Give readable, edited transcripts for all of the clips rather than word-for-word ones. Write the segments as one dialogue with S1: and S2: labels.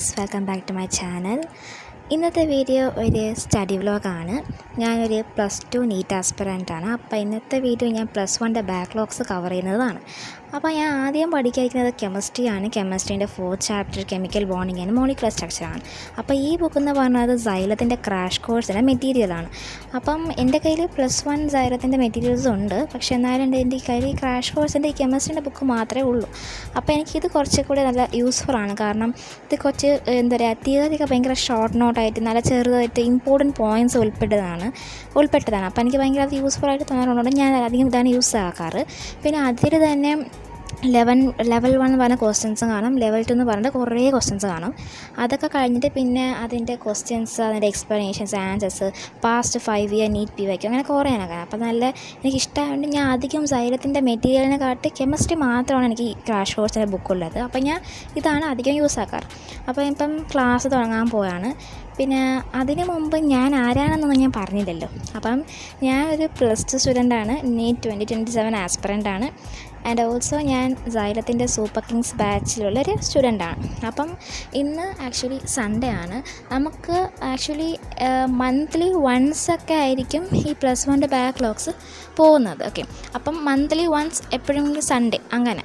S1: Guys, welcome back to my channel. ഇന്നത്തെ video ഒരു study വ്ലോഗാണ്. ഞാനൊരു +2 നീറ്റ് ആസ്പിറൻ്റാണ്. അപ്പോൾ ഇന്നത്തെ വീഡിയോ ഞാൻ +1 ബാക്ക്ലോഗ്സ് കവർ ചെയ്യുന്നതാണ്. അപ്പോൾ ഞാൻ ആദ്യം പഠിക്കാതിരിക്കുന്നത് കെമിസ്ട്രിയാണ്. കെമിസ്ട്രീൻ്റെ 4th chapter chemical bonding and molecular സ്ട്രക്ചറാണ്. അപ്പോൾ ഈ ബുക്ക് എന്ന് പറഞ്ഞത് സൈലത്തിൻ്റെ ക്രാഷ് കോഴ്സിൻ്റെ മെറ്റീരിയലാണ്. അപ്പം എൻ്റെ കയ്യിൽ +1 സൈലത്തിൻ്റെ മെറ്റീരിയൽസ് ഉണ്ട്. പക്ഷേ എന്നാലും എൻ്റെ കയ്യിൽ ക്രാഷ് കോഴ്സിൻ്റെ ഈ കെമിസ്ട്രീൻ്റെ ബുക്ക് മാത്രമേ ഉള്ളൂ. അപ്പോൾ എനിക്കിത് കുറച്ചുകൂടി നല്ല യൂസ്ഫുള്ളാണ്. കാരണം ഇത് കുറച്ച് എന്താ പറയുക, തിയറിയൊക്കെ ഭയങ്കര ഷോർട്ട് നോട്ടായിട്ട് നല്ല ചെറുതായിട്ട് ഇമ്പോർട്ടൻറ്റ് പോയിൻറ്റ്സ് ഉൾപ്പെട്ടതാണ്. അപ്പോൾ എനിക്ക് ഭയങ്കര അത് യൂസ്ഫുള്ളായിട്ട് തോന്നാറുണ്ട്. ഞാൻ അധികം ഇതാണ് യൂസ് ആക്കാറ്. പിന്നെ അതിൽ തന്നെ ലെവൽ 1 എന്ന് പറഞ്ഞ ക്വസ്റ്റ്യൻസും കാണും, ലെവൽ 2 എന്ന് പറഞ്ഞിട്ട് കുറേ ക്വസ്റ്റ്യൻസ് കാണും. അതൊക്കെ കഴിഞ്ഞിട്ട് പിന്നെ അതിൻ്റെ ക്വസ്റ്റ്യൻസ്, അതിൻ്റെ explanations, answers, past 5 year NEET PYQ അങ്ങനെ കുറേ കാണാം. അപ്പോൾ നല്ല എനിക്കിഷ്ടമായതുകൊണ്ട് ഞാൻ അധികം സൈലത്തിൻ്റെ മെറ്റീരിയലിനെ കാട്ടി കെമിസ്ട്രി മാത്രമാണ് എനിക്ക് ഈ ക്രാഷ് കോഴ്സിൻ്റെ ബുക്കുള്ളത്. അപ്പോൾ ഞാൻ ഇതാണ് അധികം യൂസ് ആക്കാറ്. അപ്പോൾ ഇപ്പം ക്ലാസ് തുടങ്ങാൻ പോവാണ്. പിന്നെ അതിന് മുമ്പ് ഞാൻ ആരാണെന്നൊന്നും ഞാൻ പറഞ്ഞില്ലല്ലോ. അപ്പം ഞാൻ ഒരു +2 സ്റ്റുഡൻ്റാണ്. നീറ്റ് 2027 ആസ്പിറൻ്റാണ്. ആൻഡ് ഓൾസോ ഞാൻ സൈലത്തിൻ്റെ സൂപ്പർ കിങ്സ് ബാച്ചിലുള്ളൊരു സ്റ്റുഡൻ്റാണ്. അപ്പം ഇന്ന് ആക്ച്വലി സൺഡേ ആണ്. നമുക്ക് ആക്ച്വലി മന്ത്ലി വൺസ് ഒക്കെ ആയിരിക്കും ഈ +1 ബാക്ക്ലോഗ്സ് പോകുന്നത്. ഓക്കെ, അപ്പം മന്ത്ലി വൺസ് എപ്പോഴെങ്കിലും സൺഡേ അങ്ങനെ.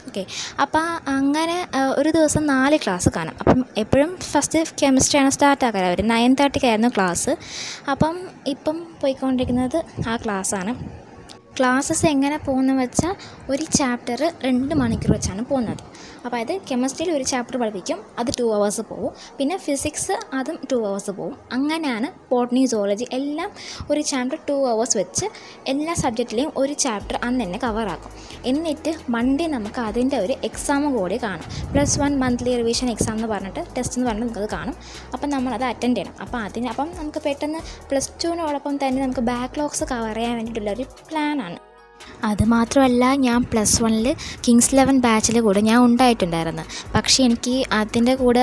S1: ഓക്കെ, അപ്പോൾ അങ്ങനെ ഒരു ദിവസം 4 ക്ലാസ് കാണാം. അപ്പം എപ്പോഴും ഫസ്റ്റ് കെമിസ്ട്രിയാണ് സ്റ്റാർട്ട് ആക്കാറ്. അവർ 9:30 ക്ലാസ്. അപ്പം ഇപ്പം പോയിക്കൊണ്ടിരിക്കുന്നത് ആ ക്ലാസ്സാണ്. ക്ലാസ്സസ് എങ്ങനെ പോകുന്നത് വെച്ചാൽ ഒരു ചാപ്റ്റർ 2 മണിക്കൂർ വെച്ചാണ് പോകുന്നത്. അപ്പോൾ അത് കെമിസ്ട്രിയിൽ ഒരു ചാപ്റ്റർ പഠിപ്പിക്കും, അത് 2 hours പോകും. പിന്നെ ഫിസിക്സ് അതും 2 hours പോകും. അങ്ങനെയാണ് ബോട്ടണി, സുവോളജി എല്ലാം ഒരു ചാപ്റ്റർ 2 hours വെച്ച് എല്ലാ സബ്ജക്റ്റിലെയും ഒരു ചാപ്റ്റർ അന്ന് തന്നെ കവറാക്കും. എന്നിട്ട് മൺഡേ നമുക്ക് അതിൻ്റെ ഒരു എക്സാമും കൂടി കാണും. +1 മന്ത്ലി റിവിഷൻ എക്സാം എന്ന് പറഞ്ഞിട്ട്, ടെസ്റ്റ് എന്ന് പറഞ്ഞിട്ട് നമുക്കത് കാണും. അപ്പം നമ്മളത് അറ്റൻഡ് ചെയ്യണം. അപ്പം നമുക്ക് പെട്ടെന്ന് +2നോടൊപ്പം തന്നെ നമുക്ക് ബാക്ക്ലോഗ്സ് കവർ ചെയ്യാൻ വേണ്ടിയിട്ടുള്ളൊരു പ്ലാനാണ്. അതുമാത്രമല്ല, ഞാൻ +1 കിങ്സ് 11 ബാച്ചിൽ കൂടെ ഞാൻ ഉണ്ടായിട്ടുണ്ടായിരുന്നു. പക്ഷേ എനിക്ക് അതിൻ്റെ കൂടെ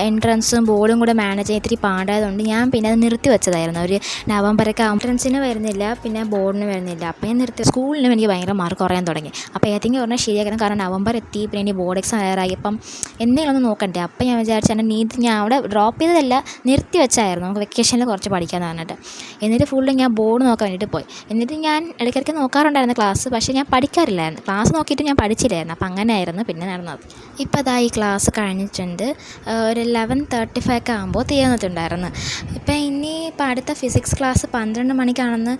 S1: എൻട്രൻസും ബോർഡും കൂടെ മാനേജ് ചെയ്യാൻ ഇത്തിരി പാടായതുകൊണ്ട് ഞാൻ പിന്നെ അത് നിർത്തി വെച്ചതായിരുന്നു. ഒരു നവംബറൊക്കെ എൻട്രൻസിന് വരുന്നില്ല, പിന്നെ ബോർഡിന് വരുന്നില്ല. അപ്പോൾ ഞാൻ നിർത്തി. സ്കൂളിനും എനിക്ക് ഭയങ്കര മാർക്ക് കുറയാൻ തുടങ്ങി. അപ്പോൾ ഏതെങ്കിലും പറഞ്ഞാൽ ശരിയാക്കണം. കാരണം നവംബർ എത്തി, പിന്നെ ഇനി ബോർഡ് എക്സാം ആയി. അപ്പം എന്തെങ്കിലും ഒന്ന് നോക്കണ്ടേ. അപ്പോൾ ഞാൻ വിചാരിച്ചു എൻ്റെ നീറ്റ് ഞാൻ അവിടെ ഡ്രോപ്പ് ചെയ്തതല്ല, നിർത്തി വെച്ചായിരുന്നു. നമുക്ക് വെക്കേഷനിൽ കുറച്ച് പഠിക്കാമെന്ന് പറഞ്ഞിട്ട്. എന്നിട്ട് ഫുള്ള് ഞാൻ ബോർഡ് നോക്കാൻ വേണ്ടിയിട്ട് പോയി. എന്നിട്ട് ഞാൻ ഇടയ്ക്കിടയ്ക്ക് നോക്കാറുണ്ടായിരുന്നു ക്ലാസ്. പക്ഷേ ഞാൻ പഠിക്കാറില്ലായിരുന്നു. ക്ലാസ് നോക്കിയിട്ട് ഞാൻ പഠിച്ചില്ലായിരുന്നു. അപ്പം അങ്ങനെയായിരുന്നു പിന്നെ നടന്നത്. ഇപ്പോൾ അതാ ഈ ക്ലാസ് കഴിഞ്ഞിട്ടുണ്ട്. ഒരു 11:35 ആകുമ്പോൾ തീർന്നിട്ടുണ്ടായിരുന്നു. ഇപ്പം അടുത്ത ഫിസിക്സ് ക്ലാസ് 12 മണിക്കാണെന്ന്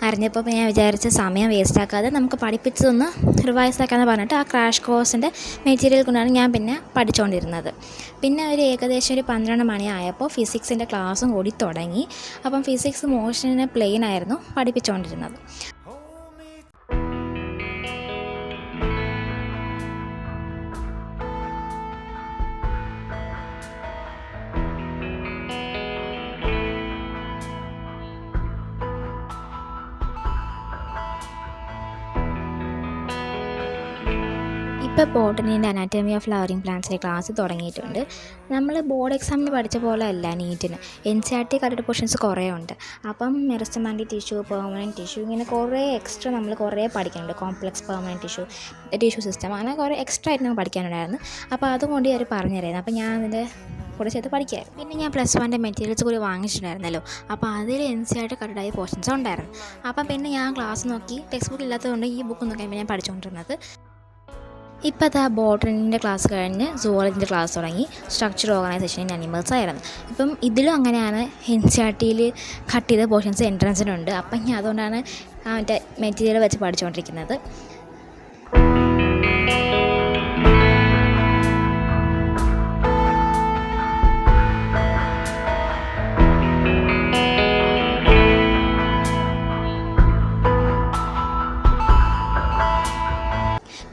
S1: അറിഞ്ഞപ്പോൾ ഞാൻ വിചാരിച്ച സമയം വേസ്റ്റാക്കാതെ നമുക്ക് പഠിപ്പിച്ചതൊന്ന് റിവൈസ് ആക്കാമെന്ന് പറഞ്ഞിട്ട് ആ ക്രാഷ് കോഴ്സിൻ്റെ മെറ്റീരിയൽ കൊണ്ടാണ് ഞാൻ പിന്നെ പഠിച്ചുകൊണ്ടിരുന്നത്. പിന്നെ ഒരു ഏകദേശം ഒരു 12 മണി ആയപ്പോൾ ഫിസിക്സിൻ്റെ ക്ലാസ്സും കൂടി തുടങ്ങി. അപ്പം ഫിസിക്സ് മോഷന് പ്ലെയിൻ ആയിരുന്നു പഠിപ്പിച്ചുകൊണ്ടിരുന്നത്. ഇപ്പോൾ ബോട്ടണീൻ്റെ അനാറ്റമി ഓഫ് ഫ്ലവറിംഗ് പ്ലാന്റ്സിൻ്റെ ക്ലാസ് തുടങ്ങിയിട്ടുണ്ട്. നമ്മൾ ബോർഡ് എക്സാമിന് പഠിച്ച പോലെ അല്ല നീറ്റിന്. NCERT കറക്റ്റ് പോർഷൻസ് കുറേ ഉണ്ട്. അപ്പം മെറിസ്റ്റമാറ്റിക് ടിഷ്യൂ, പെർമനൻറ്റ് ടിഷ്യൂ, ഇങ്ങനെ കുറേ എക്സ്ട്രാ നമ്മൾ കുറേ പഠിക്കാനുണ്ട്. കോംപ്ലക്സ് പെർമനൻറ്റ് ടിഷ്യൂ സിസ്റ്റം, അങ്ങനെ കുറേ എക്സ്ട്രാ ആയിട്ട് നമുക്ക് പഠിക്കാനുണ്ടായിരുന്നു. അപ്പോൾ അതുകൊണ്ട് അവർ പറഞ്ഞു തരായിരുന്നു. അപ്പോൾ ഞാൻ അതിൻ്റെ കൂടെ ചേർത്ത് പഠിക്കായിരുന്നു. പിന്നെ ഞാൻ +1 മെറ്റീരിയൽസ് കൂടി വാങ്ങിച്ചിട്ടുണ്ടായിരുന്നല്ലോ. അപ്പോൾ അതിൽ NCERT കറക്റ്റായ പോർഷൻസ് ഉണ്ടായിരുന്നു. അപ്പം പിന്നെ ഞാൻ ക്ലാസ് നോക്കി, ടെക്സ്റ്റ് ബുക്ക് ഇല്ലാത്തതുകൊണ്ട് ഈ ബുക്ക് നോക്കിയപ്പോൾ ഞാൻ പഠിച്ചുകൊണ്ടിരുന്നത്. ഇപ്പോൾ അത് ബോട്ടണിൻ്റെ ക്ലാസ് കഴിഞ്ഞ് സുവോളജിൻ്റെ ക്ലാസ് തുടങ്ങി. സ്ട്രക്ചർ, ഓർഗനൈസേഷൻ ഇൻ അനിമൽസ് ആയിരുന്നു. ഇപ്പം ഇതിലും അങ്ങനെയാണ്. NCERTയിൽ കട്ട് ചെയ്ത പോർഷൻസ് എൻട്രൻസിനുണ്ട്. അപ്പം ഞാൻ അതുകൊണ്ടാണ് മറ്റേ മെറ്റീരിയൽ വെച്ച് പഠിച്ചുകൊണ്ടിരിക്കുന്നത്.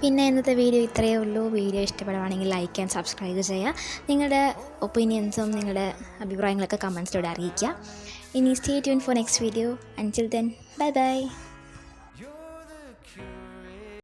S1: പിന്നെ ഇന്നത്തെ വീഡിയോ ഇത്രയേ ഉള്ളൂ. വീഡിയോ ഇഷ്ടപ്പെടുകയാണെങ്കിൽ ലൈക്ക് ആൻഡ് സബ്സ്ക്രൈബ് ചെയ്യുക. നിങ്ങളുടെ ഒപ്പീനിയൻസും നിങ്ങളുടെ അഭിപ്രായങ്ങളൊക്കെ കമൻസിലൂടെ അറിയിക്കുക. ഇനി stay tune for next video. അൻറ്റിൽ then, bye bye.